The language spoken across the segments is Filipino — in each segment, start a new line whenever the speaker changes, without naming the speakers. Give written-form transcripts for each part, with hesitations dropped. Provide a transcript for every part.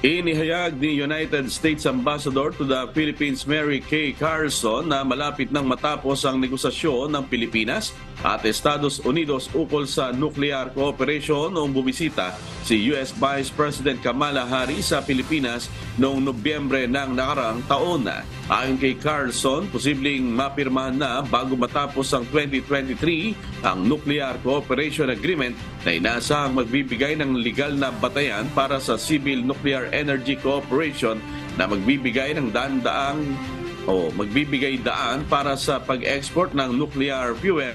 Inihayag ni United States Ambassador to the Philippines Mary Kay Carlson na malapit nang matapos ang negosasyon ng Pilipinas at Estados Unidos ukol sa nuclear cooperation noong bumisita si US Vice President Kamala Harris sa Pilipinas noong Nobyembre ng nakaraang taon. Ayon kay Carlson, posibleng mapirmahan na bago matapos ang 2023 ang Nuclear Cooperation Agreement na inaasahang magbibigay ng legal na batayan para sa Civil Nuclear Energy Cooperation na magbibigay daan para sa pag-export ng nuclear fuel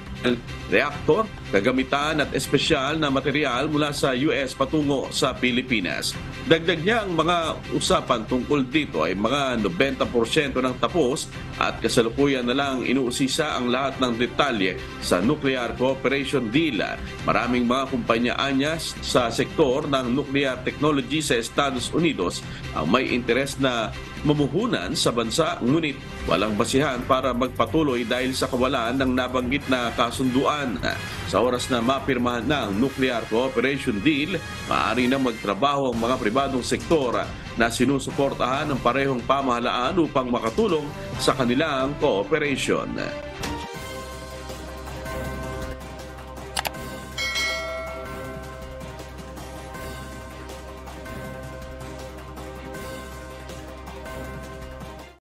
reactor, kagamitan at espesyal na material mula sa US patungo sa Pilipinas. Dagdag niya ang mga usapan tungkol dito ay mga 90% ng tapos at kasalukuyan na lang inuusisa ang lahat ng detalye sa nuclear cooperation deal. Maraming mga kumpanya anyas sa sektor ng nuclear technology sa Estados Unidos ang may interes na mamuhunan sa bansa, ngunit walang basihan para magpatuloy dahil sa kawalan ng nabanggit na kasunduan. Sa oras na mapirmahan ng nuclear cooperation deal, maaari na magtrabaho ang mga pribadong sektor na sinusuportahan ng parehong pamahalaan upang makatulong sa kanilang cooperation.